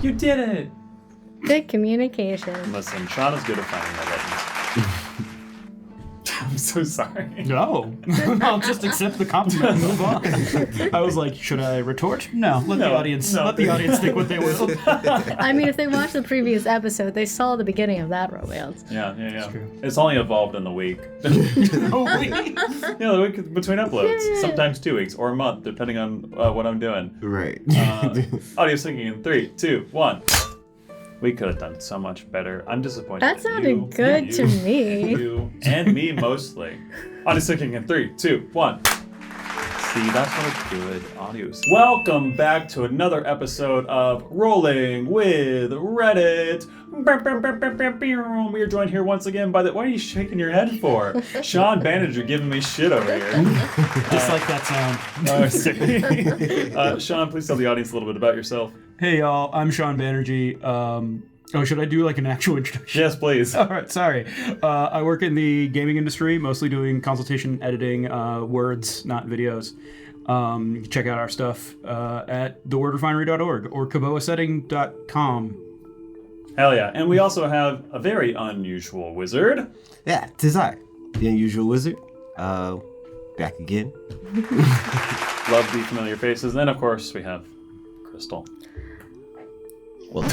You did it! Good communication. Listen, Shawn is good at finding my buttons. I'm so sorry. No. I'll just accept the compliment and move on. I was like, should I retort? No. Let the audience think what they will. I mean, if they watched the previous episode, they saw the beginning of that romance. Yeah. It's true. It's only evolved in the week. Oh, wait. Yeah, the week between uploads. Yay. Sometimes 2 weeks or a month, depending on what I'm doing. Right. Audio syncing in 3, 2, 1. We could have done so much better. I'm disappointed. That sounded good to me. You and me mostly. Audio syncing in 3, 2, 1. See, that's what a good audio is. Welcome back to another episode of Rolling with Reddit. We are joined here once again by the... What are you shaking your head for? Shawn, Banerjee giving me shit over here. Just like that sound. Shawn, please tell the audience a little bit about yourself. Hey, y'all. I'm Shawn Banerjee. Should I do like an actual introduction? Yes, please. All right, sorry. I work in the gaming industry, mostly doing consultation, editing, words, not videos. You can check out our stuff at thewordrefinery.org or kaboasetting.com. Hell yeah. And we also have a very unusual wizard. Yeah, 'tis I, the unusual wizard. Back again. Love the familiar faces. And then, of course, we have Crystal. Well,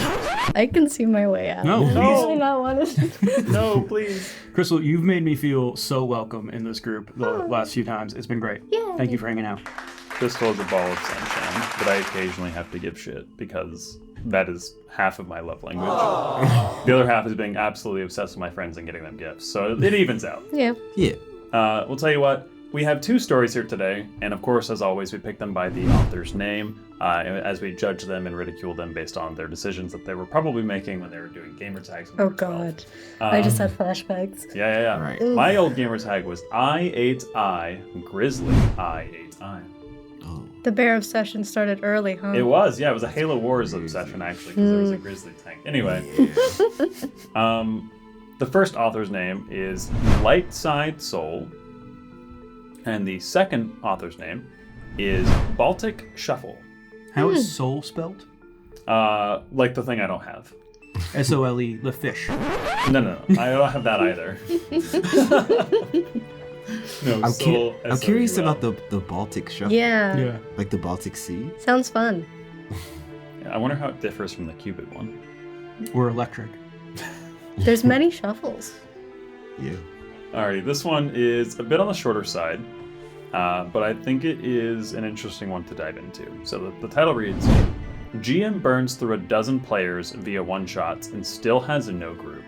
I can see my way out. No, I please. really not want to. No, please. Crystal, you've made me feel so welcome in this group the last few times. It's been great. Yay. Thank you for hanging out. Crystal is a ball of sunshine, but I occasionally have to give shit because that is half of my love language. The other half is being absolutely obsessed with my friends and getting them gifts. So it evens out. Yeah. yeah. We'll tell you what. We have 2 stories here today, and of course, as always, we pick them by the author's name as we judge them and ridicule them based on their decisions that they were probably making when they were doing gamer tags. When Oh, they were 12. God. I just had flashbacks. Yeah. Right. My old gamer tag was I8I Grizzly I8I. Oh. The bear obsession started early, huh? It was a Halo Wars obsession actually, because there was a Grizzly tank. Anyway, the first author's name is Lightside Soul. And the second author's name is Baltic Shuffle. How is soul spelt? Like the thing I don't have. S-O-L-E, the fish. No. I don't have that either. No, I'm curious about the Baltic Shuffle. Yeah. Like the Baltic Sea. Sounds fun. I wonder how it differs from the Cupid one. We're electric. There's many shuffles. Yeah. Alrighty, this one is a bit on the shorter side, but I think it is an interesting one to dive into. So the title reads, GM burns through a dozen players via one-shots and still has no group.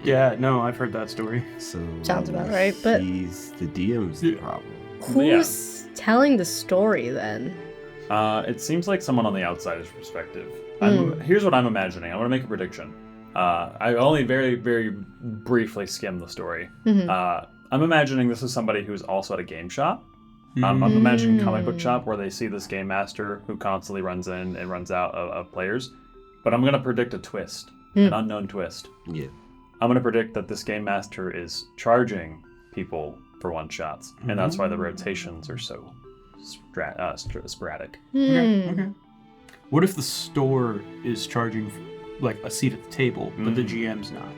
Yeah, no, I've heard that story. So Sounds about right, but- he's the DM's the problem. Who's telling the story then? It seems like someone on the outsider's perspective. Here's what I'm imagining. I want to make a prediction. I only very, very briefly skimmed the story. I'm imagining this is somebody who's also at a game shop. I'm imagining a comic book shop where they see this game master who constantly runs in and runs out of players. But I'm going to predict a twist, an unknown twist. Yeah. I'm going to predict that this game master is charging people for one-shots, and that's why the rotations are so sporadic. Okay. What if the store is charging like a seat at the table, but the GM's not?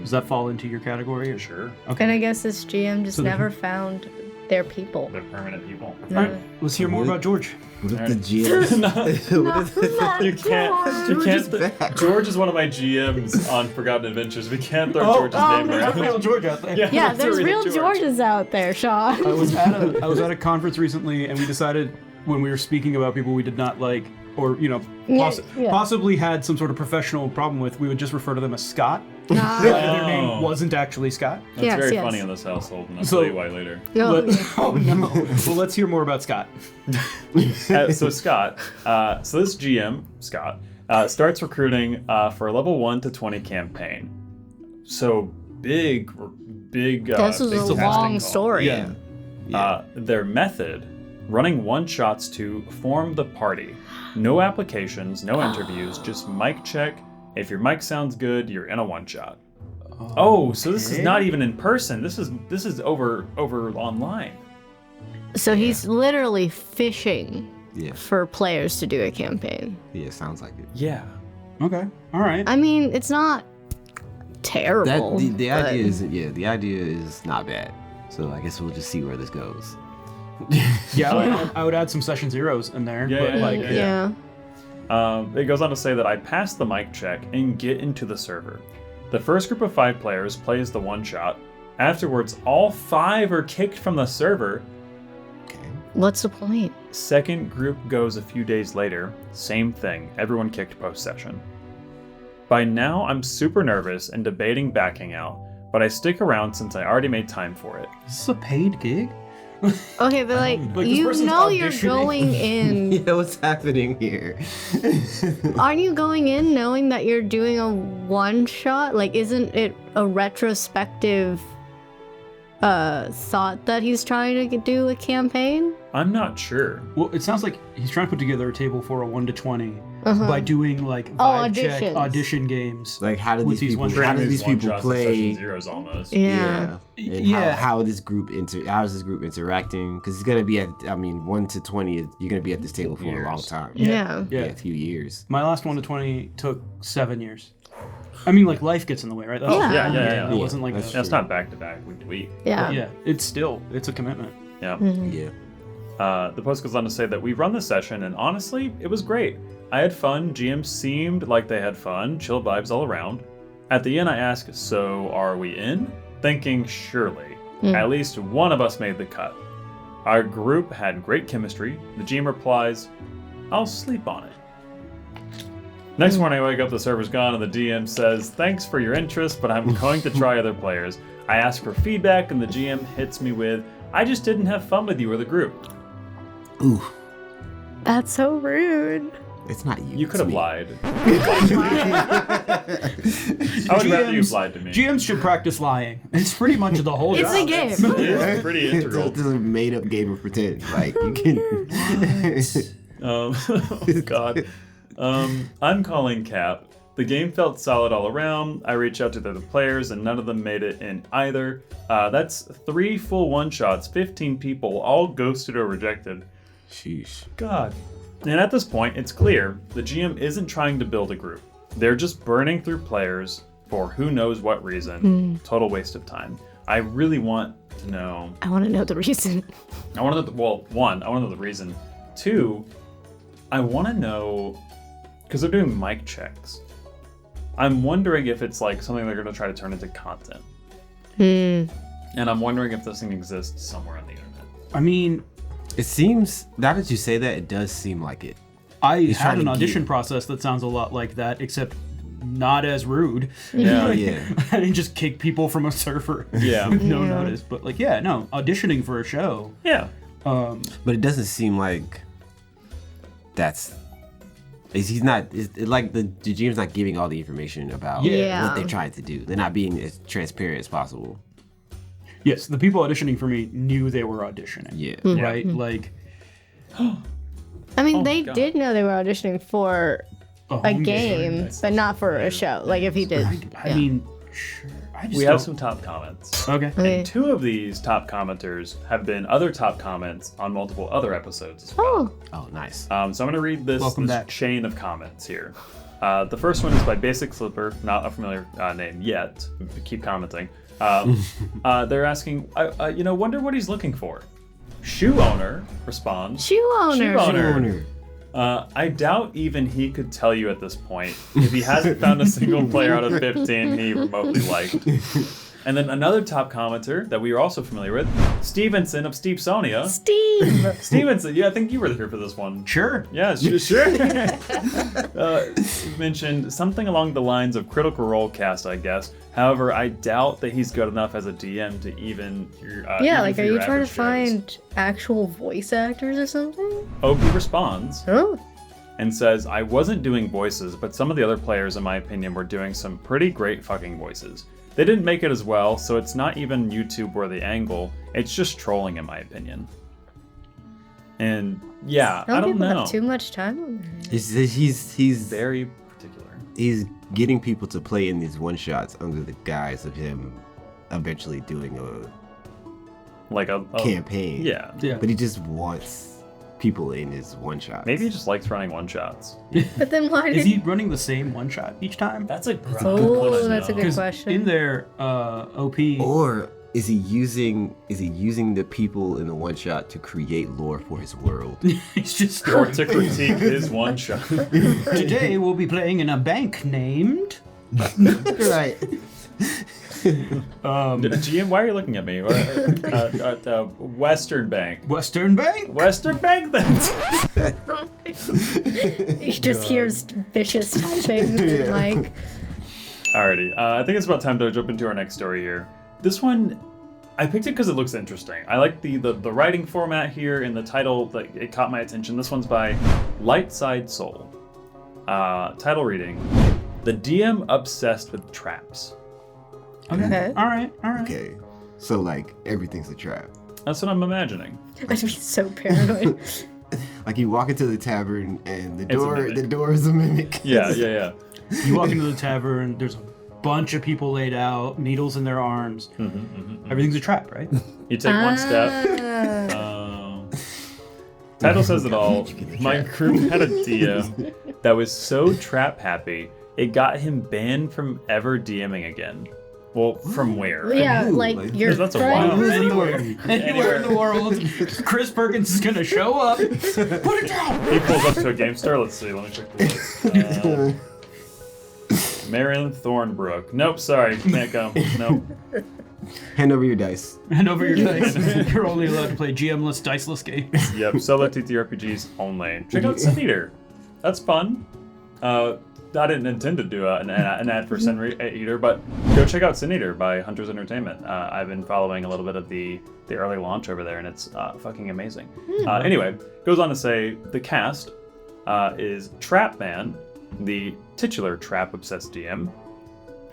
Does that fall into your category? Or? Sure. Okay. And I guess this GM just So the- never found their people. They're permanent people. All right, let's hear more about George. What if Alright. the GM? You can't. George is one of my GMs on Forgotten Adventures. We can't throw George's name there's a real around. George out there. Yeah, let's there's throw real George. Georges out there, Shawn. I was at a conference recently, and we decided when we were speaking about people we did not like, or possibly had some sort of professional problem with, we would just refer to them as Scott. Their name wasn't actually Scott. That's very funny in this household, and I'll tell you why later. No. Oh no! Well, let's hear more about Scott. So Scott, so this GM, Scott, starts recruiting for a level 1 to 20 campaign. So big. This is big a casting long call. story. Yeah. Their method, running one-shots to form the party. No applications, no interviews, just mic check. If your mic sounds good, you're in a one-shot. Oh, so this is not even in person. This is over online. So he's literally fishing Yeah. for players to do a campaign. Yeah, sounds like it. Yeah. Okay. All right. I mean, it's not terrible. The idea is not bad. So I guess we'll just see where this goes. Yeah, I would add some session zeros in there. Yeah. It goes on to say that I pass the mic check and get into the server. The first group of 5 players plays the one-shot. Afterwards, all 5 are kicked from the server. Okay. What's the point? Second group goes a few days later. Same thing. Everyone kicked post-session. By now, I'm super nervous and debating backing out, but I stick around since I already made time for it. Is this a paid gig? Okay, but like this you person's know you're auditioning. going in. Yeah, what's happening here? Aren't you going in knowing that you're doing a one shot? Like, isn't it a retrospective thought that he's trying to do a campaign? I'm not sure. Well, it sounds like he's trying to put together a table for a 1 to 20 by doing like vibe check auditions. audition games. Like, how do With these these people? one- How do these people One-shots and play? session zeros almost. Yeah. And Yeah. how is this group interacting? Because it's gonna be at 1 to 20. You're gonna be at this table for a long time. Yeah. Yeah. A few years. My last 1 to 20 took 7 years. I mean, like life gets in the way, right? That's Yeah. Yeah. It wasn't like that's a, Yeah, it's not back to back, week to week. Yeah. yeah. It's a commitment. Yeah. Yeah. The post goes on to say that we run the session, and honestly, it was great. I had fun. GM seemed like they had fun. Chill vibes all around. At the end, I ask, "So are we in?" Thinking surely. At least one of us made the cut. Our group had great chemistry. The GM replies, "I'll sleep on it." Next morning, I wake up, the server's gone, and the DM says, "Thanks for your interest, but I'm going to try other players." I ask for feedback, and the GM hits me with, "I just didn't have fun with you or the group." Ooh, That's so rude. it's not you. You could have it's me. lied. I would rather you lied to me. GMs should practice lying. It's pretty much the whole It's job. a game. It's pretty integral. It's a made-up game of pretend. Like you can. Oh God. I'm calling Cap. The game felt solid all around. I reached out to the other players, and none of them made it in either. That's 3 full one-shots, 15 people, all ghosted or rejected. Sheesh. God. And at this point, it's clear the GM isn't trying to build a group. They're just burning through players for who knows what reason. Total waste of time. I really want to know. I want to know the reason. I want to know. Well, 1, I want to know the reason. 2, I want to know because they're doing mic checks. I'm wondering if it's like something they're going to try to turn into content. And I'm wondering if this thing exists somewhere on the internet. I mean, It seems, now that you say that, it does seem like it. I He's had trying an to audition get- process that sounds a lot like that, except not as rude. Yeah. Yeah. I didn't just kick people from a server Yeah. with no notice. But like, yeah, no, auditioning for a show. Yeah. But it doesn't seem like that's. He's not. Like the GM's not giving all the information about Yeah. what they're trying to do. They're not being as transparent as possible. Yes, the people auditioning for me knew they were auditioning. Yeah. Right? Like I mean, Oh my they God. did know they were auditioning for a home game, but not for a show. Like if he did. I mean, sure. I just We have don't- some top comments. Okay. Okay. And 2 of these top commenters have been other top comments on multiple other episodes as well. Oh, Oh, nice. So I'm going to read this Welcome back. chain of comments here. The first one is by Basic Slipper, not a familiar name yet. Keep commenting. They're asking, wonder what he's looking for. Shoe owner responds. shoe owner. Shoe owner. Owner. I doubt even he could tell you at this point if he hasn't found a single player out of 15 he remotely liked. And then another top commenter that we are also familiar with, Stevenson of Stevesonia. Steve. Stevenson, yeah, I think you were here for this one. Sure. Yeah, sure. Mentioned something along the lines of Critical Role cast, I guess. However, I doubt that he's good enough as a DM to even. Yeah, even like, for are your you trying to average shows. find actual voice actors or something? Opie responds Oh, and says, "I wasn't doing voices, but some of the other players, in my opinion, were doing some pretty great fucking voices. They didn't make it as well, so it's not even YouTube-worthy angle. It's just trolling, in my opinion." And yeah, I don't people know. have too much time on their hands. He's Very particular. he's getting people to play in these one shots under the guise of him eventually doing a Like a campaign. Yeah. Yeah. But he just wants people in his one shot. Maybe he just likes running one-shots. But then why Is did he running the same one shot each time? That's a good Oh, that's a good 'Cause question. in their OP, Or is he using the people in the one shot to create lore for his world? he's just Or to critique his one-shot. today we'll be playing in a bank named. Right. GM, why are you looking at me? Western Bank. Western Bank. Western Bank, then. He just hears vicious typing. And like, Alrighty, I think it's about time to jump into our next story here. This one, I picked it because it looks interesting. I like the writing format here and the title, like, it caught my attention. This one's by Lightside Soul. Title reading, The DM Obsessed with Traps. okay. All right. Okay. So like everything's a trap. That's what I'm imagining. I'd be so paranoid. Like you walk into the tavern and a the mimic. door is a mimic. Yeah. You walk into the tavern. There's a bunch of people laid out, needles in their arms. Everything's a trap, right? You take one step. Title says it all. My group had a DM that was so trap happy, it got him banned from ever DMing again. Well, from where? Yeah, Ooh, like like- your That's a friend. wild- Anywhere in the world, Chris Perkins is gonna show up. Put it down. He pulls up to a game store. Let's see. Let me check the list. Marion Thornbrook. Nope, sorry. Can't come. Nope. Hand over your dice. Hand over your dice. You're only allowed to play GM-less, diceless games. Yep, solo TTRPGs only. Check out Sin Eater. That's fun. I didn't intend to do an ad for Sin Eater, but go check out Sin Eater by Hunters Entertainment. I've been following a little bit of the early launch over there, and it's fucking amazing. Anyway, goes on to say the cast is Trapman, the titular trap-obsessed DM,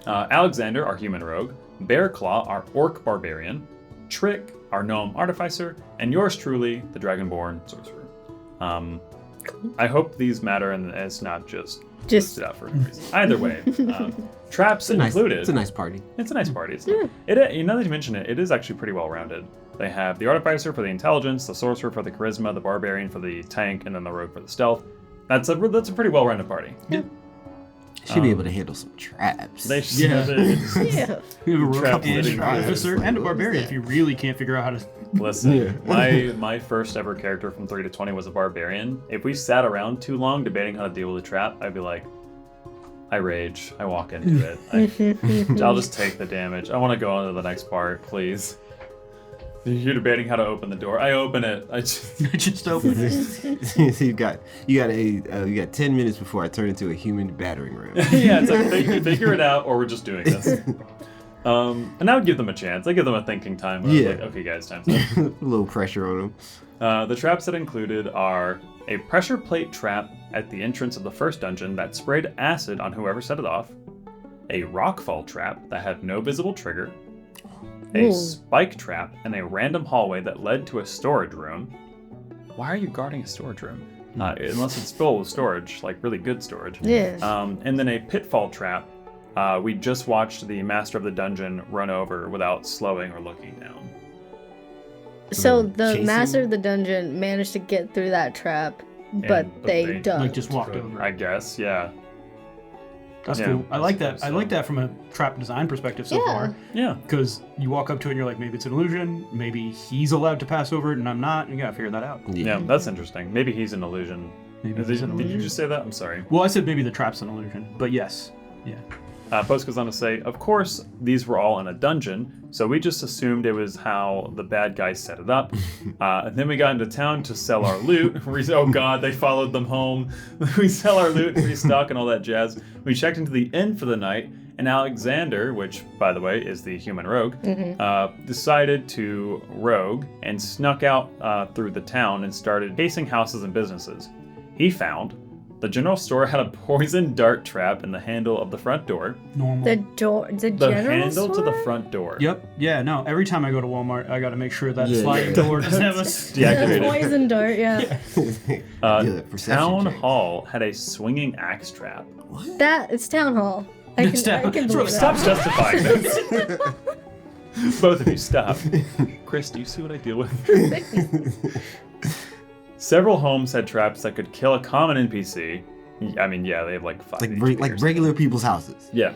Alexander, our human rogue, Bearclaw, our orc barbarian, Trick, our gnome artificer, and yours truly, the dragonborn sorcerer. I hope these matter and it's not just listed out for a reason. Either way, traps included. It's a nice party. It's a nice party. Now that you mention it, it is actually pretty well rounded. They have the artificer for the intelligence, the sorcerer for the charisma, the barbarian for the tank, and then the rogue for the stealth. That's a pretty well rounded party. Yeah. Should be able to handle some traps. They should. Yeah. Yeah. You have a Trap rogue and sitting an officer and a barbarian if you really can't figure out how to. Listen, my first ever character from 3 to 20 was a barbarian. If we sat around too long debating how to deal with a trap, I'd be like, I rage. I walk into it. I'll just take the damage. I want to go on to the next part, please. You're debating how to open the door. I open it. I Just open it. So you got 10 minutes before I turn into a human battering ram. yeah, it's like figure it out, or we're just doing this. And I would give them a chance. I give them a thinking time. Where Yeah. Like, okay, guys, time's up. A little pressure on them. The traps that included are a pressure plate trap at the entrance of the first dungeon that sprayed acid on whoever set it off, a rockfall trap that had no visible trigger, a spike trap in a random hallway that led to a storage room. Why are you guarding a storage room? Unless it's full of storage, like really good storage. Yeah. And then a pitfall trap. We just watched the master of the dungeon run over without slowing or looking down. So the Chasing? master of the dungeon managed to get through that trap, but they Like ducked. just walked over. I guess, yeah. That's Yeah, cool. I like that. that's I like that from a trap design perspective so Yeah. far. Yeah. Because you walk up to it and you're like, maybe it's an illusion. Maybe he's allowed to pass over it and I'm not. You gotta figure that out. Yeah, that's interesting. Maybe he's an illusion. Maybe he's an Did you illusion. just say that? I'm sorry. Well, I said maybe the trap's an illusion, but yes. Yeah. Post goes on to say, of course, these were all in a dungeon, so we just assumed it was how the bad guys set it up. And then we got into town to sell our loot. Oh god, they followed them home. We sell our loot, restock, and all that jazz. We checked into the inn for the night, and Alexander, which, by the way, is the human rogue, decided to rogue and snuck out through the town and started casing houses and businesses. He found the general store had a poison dart trap in the handle of the front door. Normal. The The general handle to store? the front door. Yep. Yeah, no. Every time I go to Walmart, I gotta make sure that Yeah. sliding door doesn't have a... Deactivated. Poison dart, yeah. Yeah, perception Town check. Hall had a swinging axe trap. It's town hall. I can believe Stop that. justifying this. Both of you, stop. Chris, do you see what I deal with? Several homes had traps that could kill a common NPC. I mean, yeah, they have like 5 Like regular people's houses. Yeah.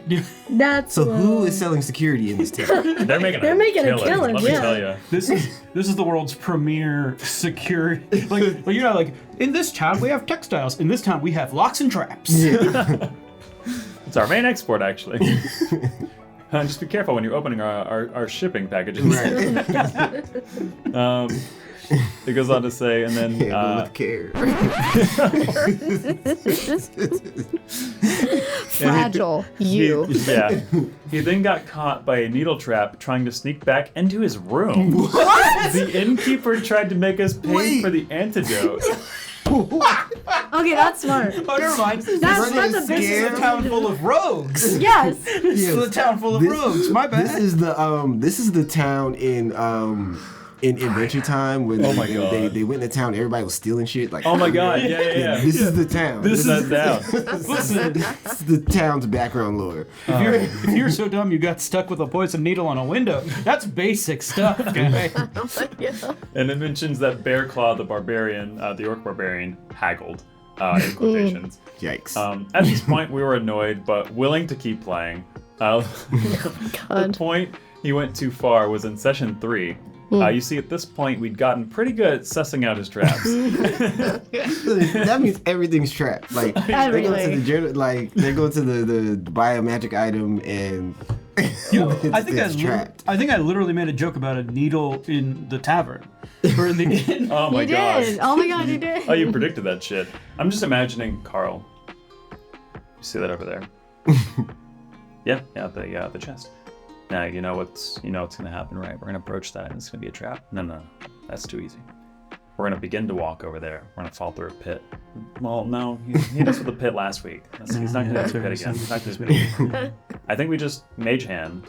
That's So who is selling security in this town? They're making a killing, let me yeah. tell you. This is the world's premier security. Like like in this town we have textiles. In this town we have locks and traps. It's our main export, actually. Just be careful when you're opening our shipping packages. It goes on to say, and then Handle with care. Fragile. You. He then got caught by a needle trap trying to sneak back into his room. What? The innkeeper tried to make us pay for the antidote. Okay, that's smart. Oh, never mind. That's a This is business. a town full of rogues. Yes. This is a town full of rogues. My bad. This is the town in Adventure Time when Oh my God. they went into town, everybody was stealing shit. Like, Oh my god, yeah. This is the town. This is down. Listen, This is the town's background lore. if you're so dumb you got stuck with a poison needle on a window, that's basic stuff, guy. And it mentions that Bearclaw, the barbarian, the orc barbarian, haggled, in quotations. Yikes. At this point, we were annoyed, but willing to keep playing. The point he went too far was in session 3. You see, at this point, we'd gotten pretty good at sussing out his traps. That means everything's trapped. Like they go to the journal, like they go to the buy a magic item and it's trapped. I think I literally made a joke about a needle in the tavern or in the inn. Oh my You gosh. did. Oh my god, you did. Oh, you predicted that shit. I'm just imagining Carl. You see that over there? Yeah, the chest. Now you know what's gonna happen, right? We're gonna approach that and it's gonna be a trap. No, that's too easy. We're gonna begin to walk over there. We're gonna fall through a pit. Well, no, he hit us with a pit last week. He's not gonna do a pit again. He's not gonna do it again. I think we just mage hand.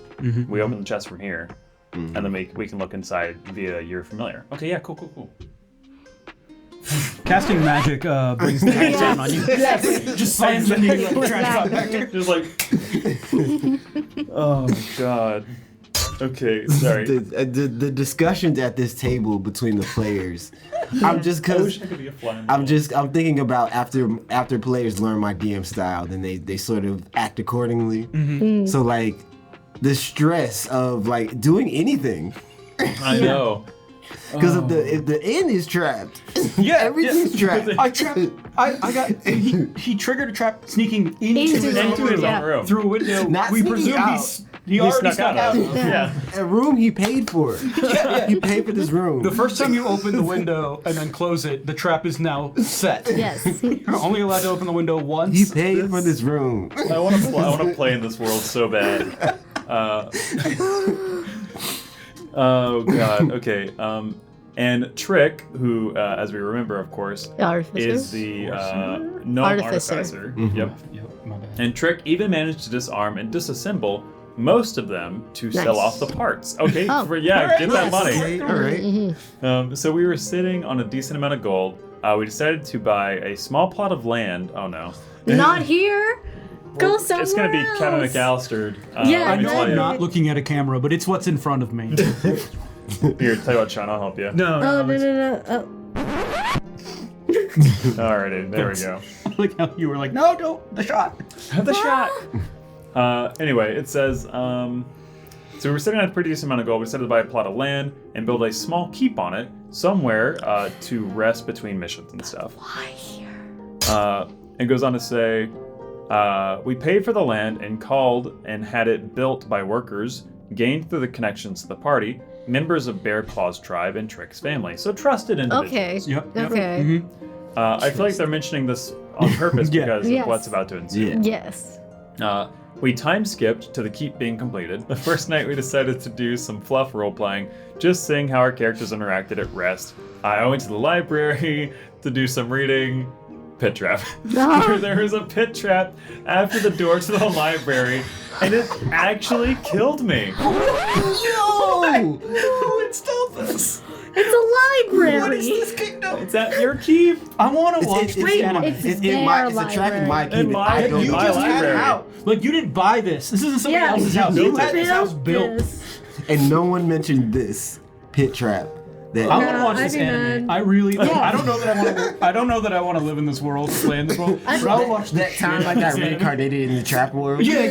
We open the chest from here, and then we can look inside via your familiar. Okay, yeah, cool. Casting magic brings the hands down on you. Yes. Just slams the needle like trash out back there. Just like, oh my god. Okay, sorry. The discussions at this table between the players. I'm just I cause wish I could be a flying I'm thinking about after players learn my DM style, then they sort of act accordingly. So like the stress of like doing anything. I know. Because if the inn is trapped, everything's trapped. I got. He triggered a trap sneaking into his own room through a window. Not we sneaking presume out. he already snuck out. Yeah. A room he paid for. He paid for this room. The first time you open the window and then close it, the trap is now set. Yes. You're only allowed to open the window once. He paid for this room. I want to play in this world so bad. Oh god. Okay. And Trick, who, as we remember, of course, is the gnome artificer. Yep. My bad. And Trick even managed to disarm and disassemble most of them to sell off the parts. Okay. Get that money. Okay, all right. So we were sitting on a decent amount of gold. We decided to buy a small plot of land. Oh no. Not here. Go somewhere It's gonna be else. Kevin McAllister. Yeah, I know I'm exactly. not looking at a camera, but it's what's in front of me. Here, tell you what, Shawn, I'll help you. No. Oh no. Oh. Alrighty, there we go. Like how you were like, no, don't, the shot. Have the shot. Anyway, it says, so we were sitting on a pretty decent amount of gold. We decided to buy a plot of land and build a small keep on it somewhere to rest between missions and stuff. Why here? It goes on to say, we paid for the land and called and had it built by workers gained through the connections to the party, members of Bearclaw's tribe and Trick's family. So trusted individuals. Okay. Yep. Okay. I feel like they're mentioning this on purpose because Yes. of what's about to ensue. Yeah. Yes. We time skipped to the keep being completed. The first night we decided to do some fluff role playing, just seeing how our characters interacted at rest. I went to the library to do some reading. Pit trap. There was a pit trap after the door to the library, and it actually killed me. No! Who installed this? It's a library. What is this kingdom? It's at your keep. I want to watch this Wait, anime. it's It's their a track in my library. kingdom. my- I don't you know. just had it Had it out. out. Like you didn't buy this. This isn't somebody else's house. You had this house built. This. And no one mentioned this pit trap that I want to watch I this do anime. not. I really. I don't know that I want to. I don't know that I want to live in this world, play in this world. But I'll watch that time I got reincarnated in the trap world. Yeah.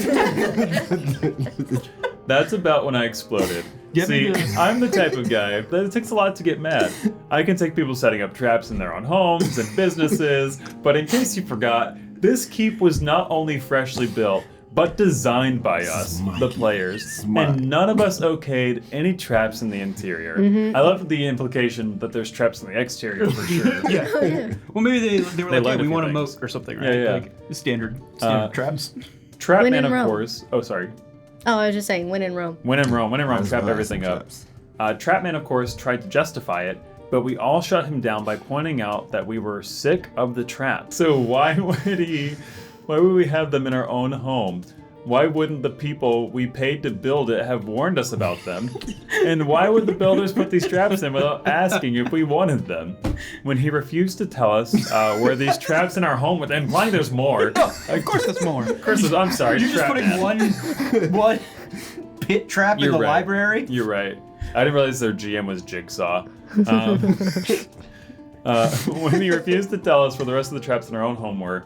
That's about when I exploded. See, I'm the type of guy that it takes a lot to get mad. I can take people setting up traps in their own homes and businesses, but in case you forgot, this keep was not only freshly built, but designed by us, the players, and none of us okayed any traps in the interior. I love the implication that there's traps in the exterior for sure. Yeah. Well, maybe they were like, learned we a few want a things. moat or something, right? Yeah. Like standard traps. Trapman, in of Rome. course. Oh, sorry. Oh, I was just saying, when in Rome. When in Rome, trap well, everything some up. traps. Trapman, of course, tried to justify it, but we all shut him down by pointing out that we were sick of the trap. So why would we have them in our own home? Why wouldn't the people we paid to build it have warned us about them? And why would the builders put these traps in without asking if we wanted them? When he refused to tell us where these traps in our home were, and why there's more. Of course, there's more. Of course, I'm sorry. You're just putting one pit trap in the library. You're right. I didn't realize their GM was Jigsaw. When he refused to tell us where the rest of the traps in our own home were,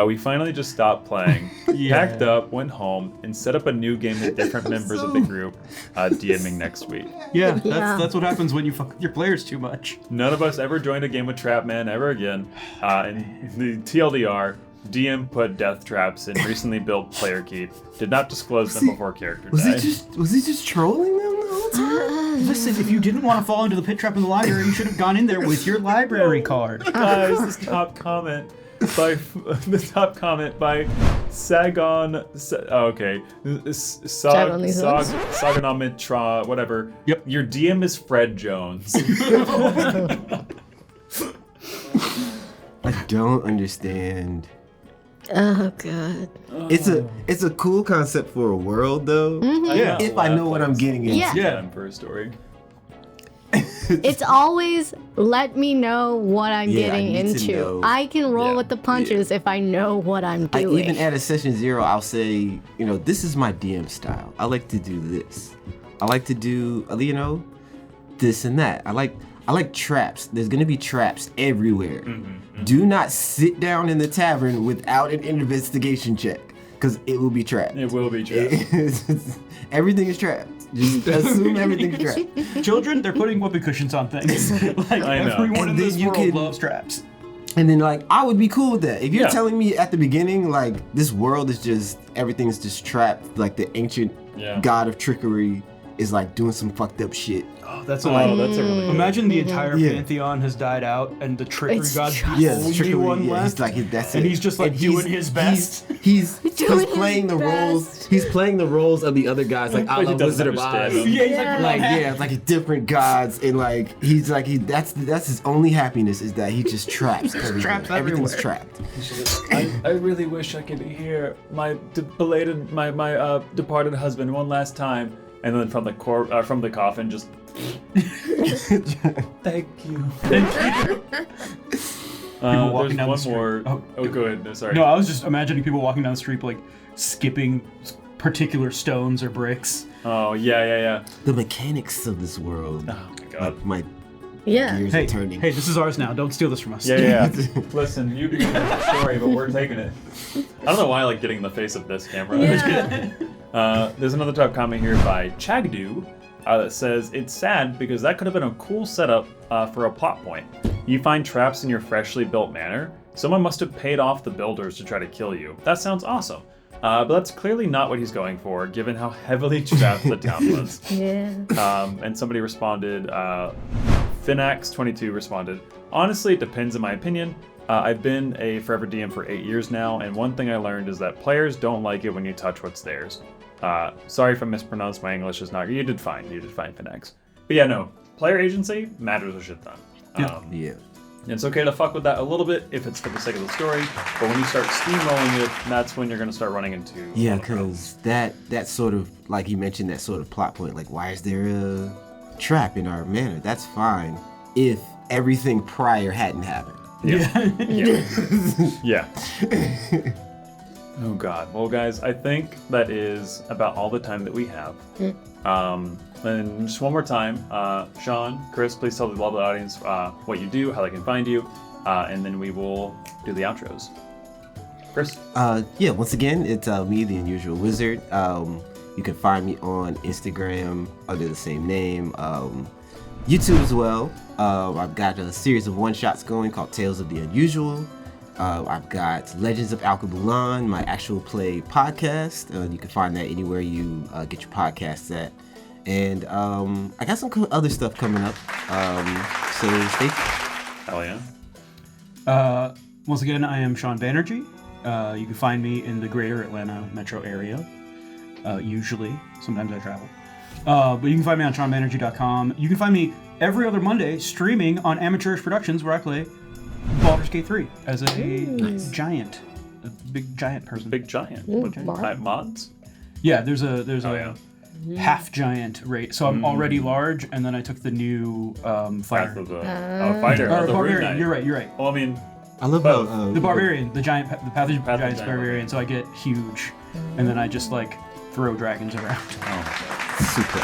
we finally just stopped playing, packed up, went home, and set up a new game with different members of the group, DMing next week. Yeah, that's what happens when you fuck with your players too much. None of us ever joined a game with Trapman ever again. And the TLDR, DM put death traps in recently built player keep. Did not disclose them before character died. Was he just trolling them the whole time? Listen, if you didn't want to fall into the pit trap in the library, you should have gone in there with your library card. Guys, this top comment by Sagon. Sagonomitra, whatever. Yep. Your DM is Fred Jones. I don't understand. Oh god. It's a cool concept for a world though. Yeah. If I know what I'm getting into. Yeah. For a story. It's always let me know what I'm Yeah, I getting need to into. know. I can roll with the punches if I know what I'm doing. Even at a session 0, I'll say, this is my DM style. I like to do this. I like to do, this and that. I like traps. There's gonna be traps everywhere. Do not sit down in the tavern without an investigation check, because it will be trapped. It will be trapped. Everything is trapped. Just assume everything's trapped. Children, they're putting whoopee cushions on things. Like, I know. everyone in And then this you world can- loves traps. And then, I would be cool with that. If you're Yeah. telling me at the beginning, this world is just, everything's just trapped, like the ancient god of trickery is, doing some fucked up shit. Oh, that's Oh, that's a really good Imagine the entire Yeah. pantheon has died out and the trickery It's god's just- the Yeah, only trickery, one yeah, left. that's And it. he's just, doing his best. He's Doing playing the his roles. best. He's playing the roles of the other guys, like But a he la doesn't Wizard of Oz. understand them. Yeah, he's Different gods, and that's his only happiness is that he just traps everything. traps Everything's everywhere. trapped. I really wish I could hear my departed husband one last time, and then from the coffin, just thank you. walking There's down the one street. more. Oh, Go ahead. No, sorry. No, I was just imagining people walking down the street, skipping particular stones or bricks. Oh yeah. The mechanics of this world. Oh my god. My Yeah. gears Hey, are turning. hey, this is ours now. Don't steal this from us. Yeah. Listen, you can use the story, but we're taking it. I don't know why I like getting in the face of this camera. Yeah. There's another top comment here by Chagdu that says, it's sad because that could have been a cool setup for a plot point. You find traps in your freshly built manor. Someone must have paid off the builders to try to kill you. That sounds awesome. But that's clearly not what he's going for, given how heavily trapped the town was. Yeah. And somebody responded, Finax22 responded, honestly, it depends in my opinion. I've been a Forever DM for 8 years now, and one thing I learned is that players don't like it when you touch what's theirs. Sorry if I mispronounced, my English is not... You did fine, Finax. But yeah, no, player agency matters a shit ton. Yeah. It's okay to fuck with that a little bit if it's for the sake of the story, but when you start steamrolling it, that's when you're going to start running into... Yeah, because that sort of, like you mentioned, that sort of plot point, why is there a trap in our manor? That's fine if everything prior hadn't happened. Yeah. Oh God. Well, guys, I think that is about all the time that we have. And just one more time, Shawn, Chris, please tell the lovely audience what you do, how they can find you, and then we will do the outros. Chris? Once again, it's me, the Unusual Wizard. You can find me on Instagram under the same name, YouTube as well. I've got a series of one-shots going called Tales of the Unusual. I've got Legends of Alkebulan, my actual play podcast. You can find that anywhere you get your podcasts at. And I got some other stuff coming up, so stay tuned. Hell yeah. Once again, I am Shawn Banerjee. You can find me in the greater Atlanta metro area, usually. Sometimes I travel. But you can find me on ShawnBanerjee.com. You can find me every other Monday streaming on Amateurish Productions, where I play Baldur's Gate 3 as a giant, a big giant person. Big giant. Type mods? Yeah, there's a half giant rate. So I'm already large, and then I took the new fighter. Fighter. Or barbarian. You're right. Well, I mean, I love the barbarian, the Path of Giants barbarian. So I get huge, and then I just like throw dragons around. Super.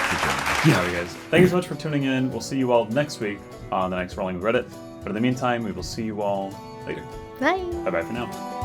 Yeah, guys. Thank you so much for tuning in. We'll see you all next week on the next Rolling Reddit. But in the meantime, we will see you all later. Bye. Bye-bye for now.